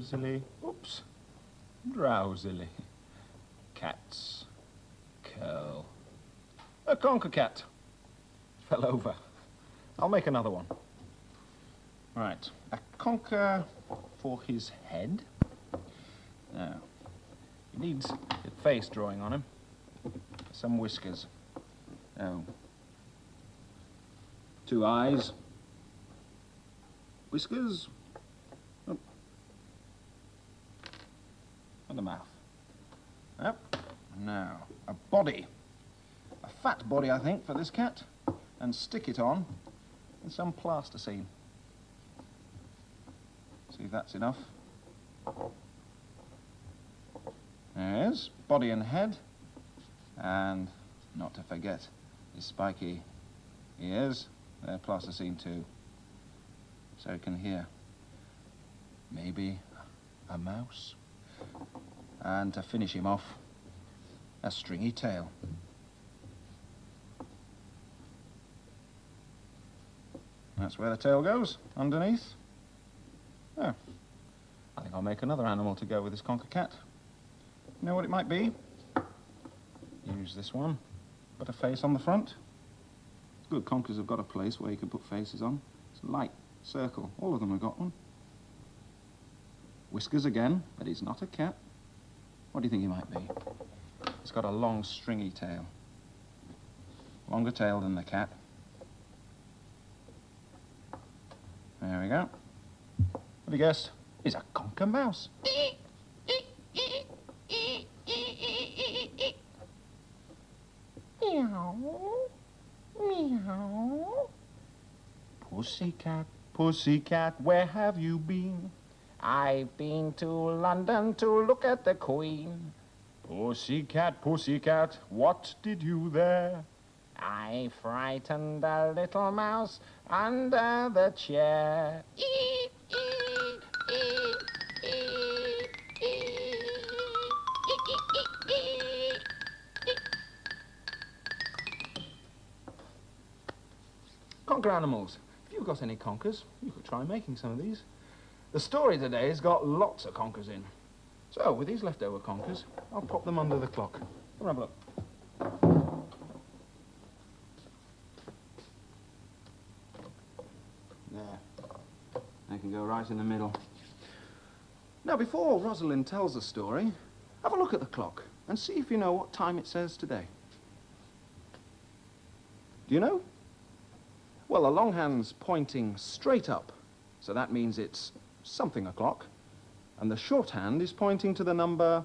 drowsily, oops, drowsily. Cats curl. A conker cat fell over. I'll make another one. Right, a conker for his head. Now, he needs a face drawing on him. Some whiskers. Oh. 2 eyes. Whiskers. Oh. And a mouth. Yep. Now, a body. A fat body, I think, for this cat. And stick it on with some plasticine. See if that's enough. There it is. Body and head. And not to forget his spiky ears. They're plasticine too. So he can hear. Maybe a mouse. And to finish him off, a stringy tail. That's where the tail goes, underneath. Oh, I think I'll make another animal to go with this conker cat. You know what it might be? Use this one. Put a face on the front. Good, conkers have got a place where you can put faces on. It's a light circle. All of them have got one. Whiskers again, but he's not a cat. What do you think he might be? He's got a long, stringy tail. Longer tail than the cat. There we go. What have you guessed? He's a conker mouse. Meow. Meow. Pussycat, pussycat, where have you been? I've been to London to look at the Queen. Pussycat, pussycat, what did you there? I frightened a little mouse under the chair. Conker animals. If you've got any conkers, you could try making some of these. The story today has got lots of conkers in. So, with these leftover conkers, I'll pop them under the clock. Come have a look. There. They can go right in the middle. Now, before Rosalind tells the story, have a look at the clock and see if you know what time it says today. Do you know? Well, the long hand's pointing straight up, so that means it's something o'clock, and the short hand is pointing to the number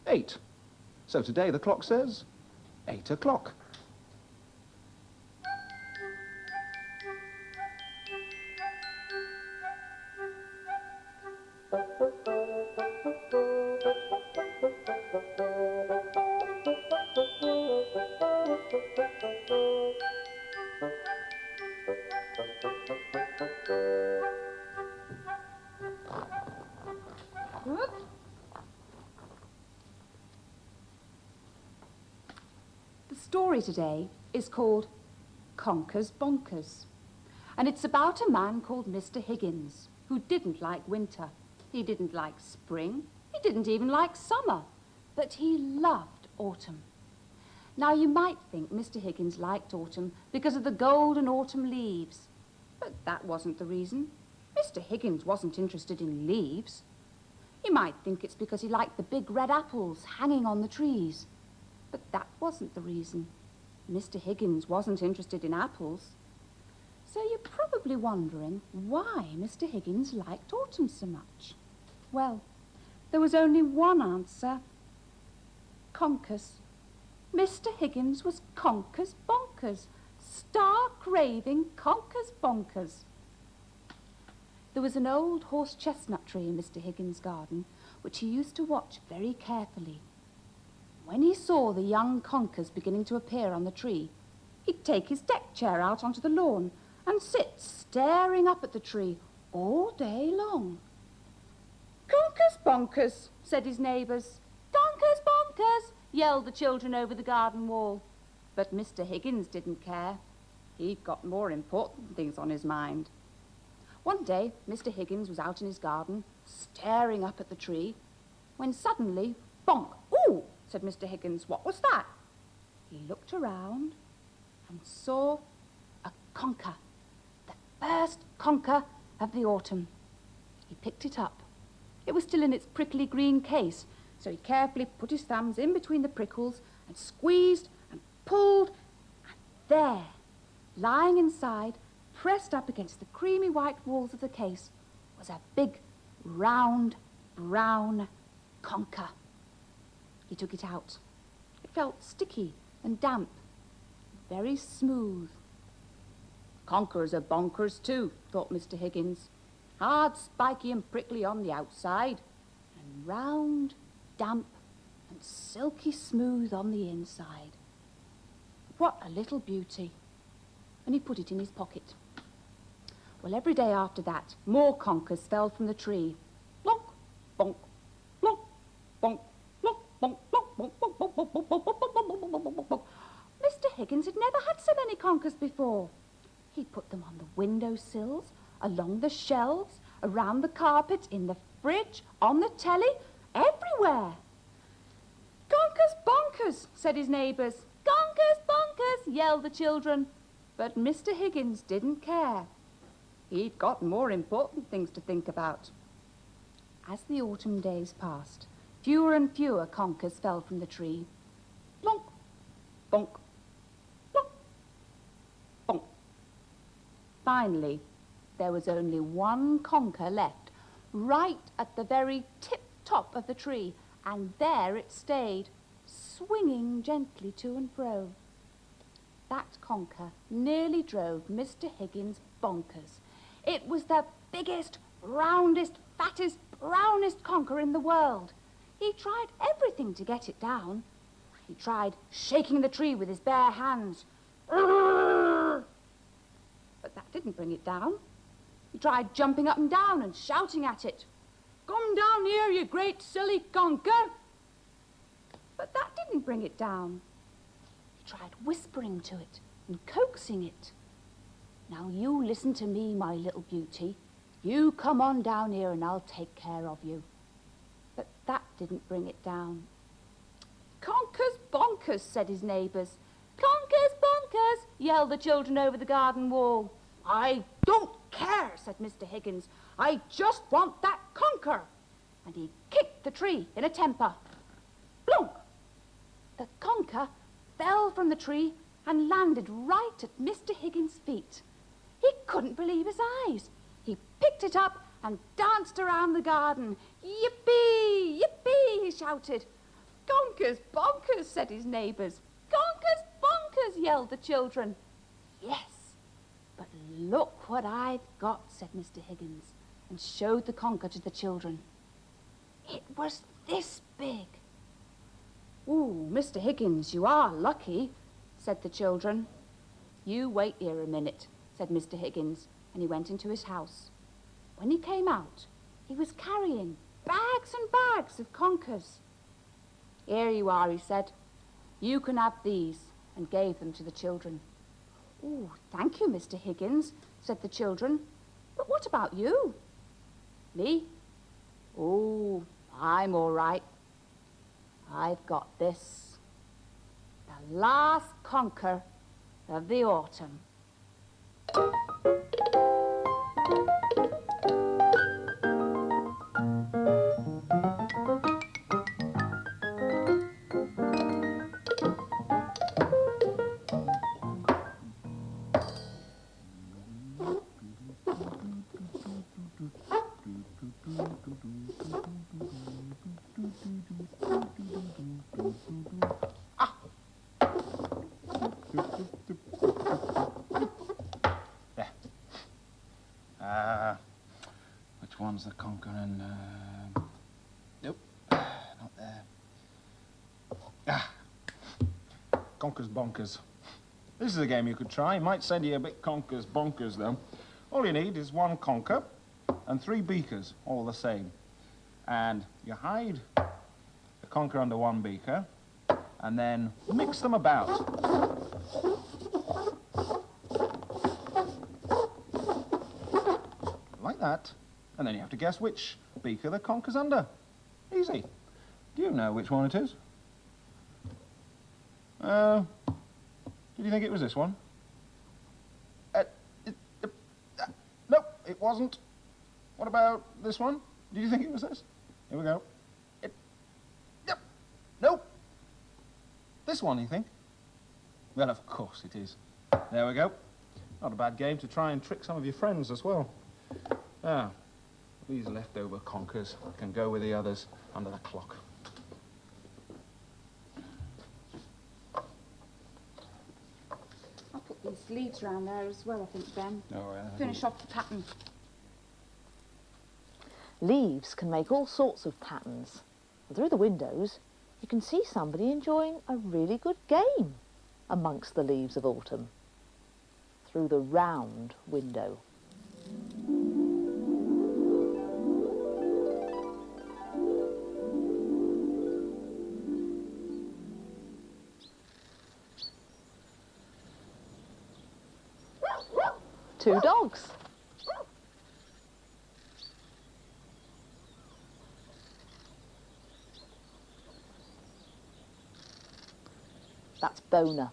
8. So today the clock says 8 o'clock. The story today is called Conker's Bonkers, and it's about a man called Mr. Higgins who didn't like winter. He didn't like spring. He didn't even like summer, but he loved autumn. Now, you might think Mr. Higgins liked autumn because of the golden autumn leaves, but that wasn't the reason. Mr. Higgins wasn't interested in leaves. You might think it's because he liked the big red apples hanging on the trees, but that wasn't the reason. Mr. Higgins wasn't interested in apples. So you're probably wondering why Mr. Higgins liked autumn so much. Well, there was only one answer. Conkers. Mr. Higgins was Conker's bonkers. Stark raving Conker's bonkers. There was an old horse chestnut tree in Mr. Higgins' garden, which he used to watch very carefully. When he saw the young conkers beginning to appear on the tree, he'd take his deck chair out onto the lawn and sit staring up at the tree all day long. Conker's bonkers, said his neighbours. Conker's bonkers, yelled the children over the garden wall. But Mr. Higgins didn't care. He'd got more important things on his mind. One day, Mr. Higgins was out in his garden staring up at the tree, when suddenly, bonk! "Ooh!" said Mr. Higgins. "What was that?" He looked around and saw a conker, the first conker of the autumn. He picked it up. It was still in its prickly green case, so he carefully put his thumbs in between the prickles and squeezed and pulled, and there, lying inside, pressed up against the creamy white walls of the case, was a big, round, brown conker. He took it out. It felt sticky and damp, very smooth. "Conkers are bonkers too," thought Mr. Higgins. "Hard, spiky and prickly on the outside, and round, damp and silky smooth on the inside. What a little beauty." And he put it in his pocket. Well, every day after that, more conkers fell from the tree. Plonk, bonk, plonk, bonk, plonk, bonk, plonk, bonk, bonk, bonk, bonk, bonk, bonk, bonk, bonk, bonk, bonk, bonk, bonk. Mr. Higgins had never had so many conkers before. He put them on the window sills, along the shelves, around the carpet, in the fridge, on the telly, everywhere. "Conkers bonkers," said his neighbours. "Conkers bonkers," yelled the children. But Mr. Higgins didn't care. He'd got more important things to think about. As the autumn days passed, fewer and fewer conkers fell from the tree. Plonk, bonk, plonk, bonk. Finally, there was only one conker left, right at the very tip-top of the tree, and there it stayed, swinging gently to and fro. That conker nearly drove Mr. Higgins bonkers. It was the biggest, roundest, fattest, brownest conker in the world. He tried everything to get it down. He tried shaking the tree with his bare hands. But that didn't bring it down. He tried jumping up and down and shouting at it. "Come down here, you great silly conker!" But that didn't bring it down. He tried whispering to it and coaxing it. "Now you listen to me, my little beauty. You come on down here and I'll take care of you." But that didn't bring it down. "Conkers bonkers," said his neighbours. "Conkers bonkers," yelled the children over the garden wall. "I don't care," said Mr. Higgins. "I just want that conker." And he kicked the tree in a temper. Plonk! The conker fell from the tree and landed right at Mr. Higgins' feet. He couldn't believe his eyes. He picked it up and danced around the garden. "Yippee! Yippee!" he shouted. "Conkers bonkers," said his neighbours. "Conkers bonkers," yelled the children. "Yes, but look what I've got," said Mr. Higgins, and showed the conker to the children. It was this big. "Ooh, Mr. Higgins, you are lucky," said the children. "You wait here a minute," said Mr. Higgins, and he went into his house. When he came out, he was carrying bags and bags of conkers. "Here you are," he said. "You can have these," and gave them to the children. "Oh, thank you, Mr. Higgins," said the children. "But what about you?" "Me? Oh, I'm all right. I've got this, the last conker of the autumn." Which one's the conker and... Nope, not there. Conkers bonkers. This is a game you could try. It might send you a bit conkers bonkers, though. All you need is one conker and 3 beakers, all the same. And you hide the conker under one beaker and then mix them about. Like that. And then you have to guess which beaker that conquers under. Easy. Do you know which one it is? Did you think it was this one? Nope, it wasn't. What about this one? Did you think it was this? Here we go. Yep. Nope. This one, you think? Well, of course it is. There we go. Not a bad game to try and trick some of your friends as well. Ah, these leftover conkers can go with the others under the clock. I'll put these leaves around there as well, I think, Ben. Oh, yeah. Finish off the pattern. Leaves can make all sorts of patterns. And through the windows, you can see somebody enjoying a really good game amongst the leaves of autumn. Through the round window. Two dogs. That's Boner.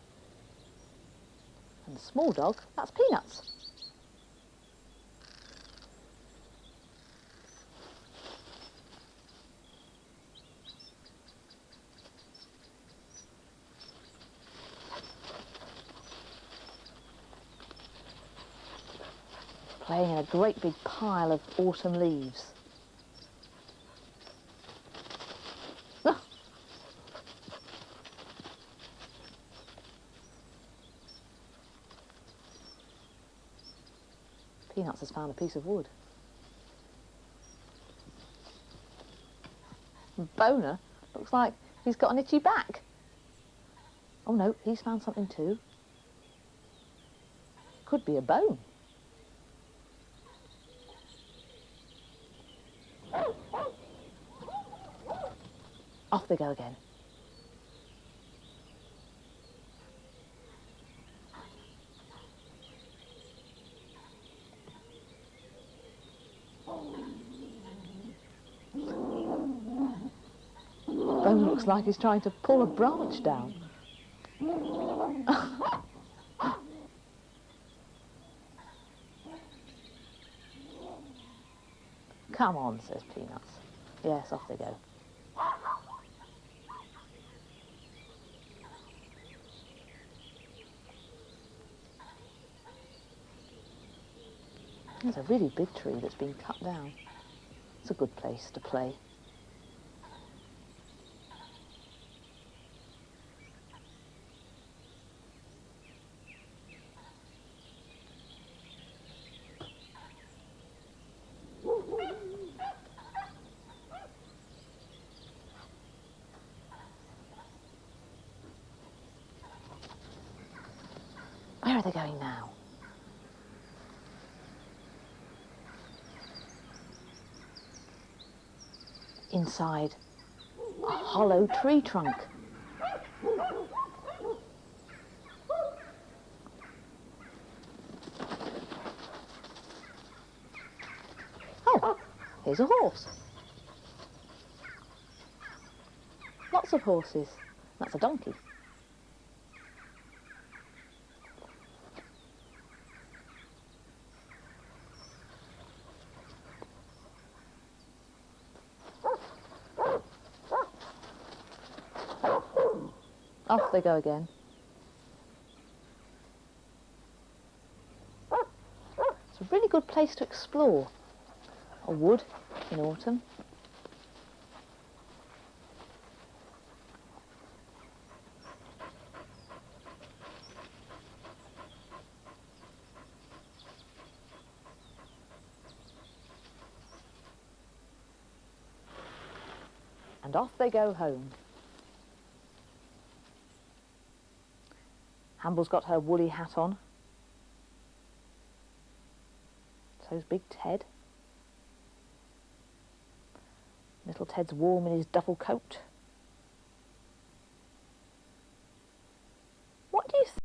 And the small dog, that's Peanuts. Playing in a great big pile of autumn leaves. Peanuts has found a piece of wood. And Boner looks like he's got an itchy back. Oh no, he's found something too. Could be a bone. Off they go again. Bone looks like he's trying to pull a branch down. Come on, says Peanuts. Yes, off they go. There's a really big tree that's been cut down. It's a good place to play. Where are they going now? Inside a hollow tree trunk. Oh, here's a horse. Lots of horses. That's a donkey. Off they go again. It's a really good place to explore. A wood in autumn. And off they go home. Hamble's got her woolly hat on. So's Big Ted. Little Ted's warm in his duffel coat.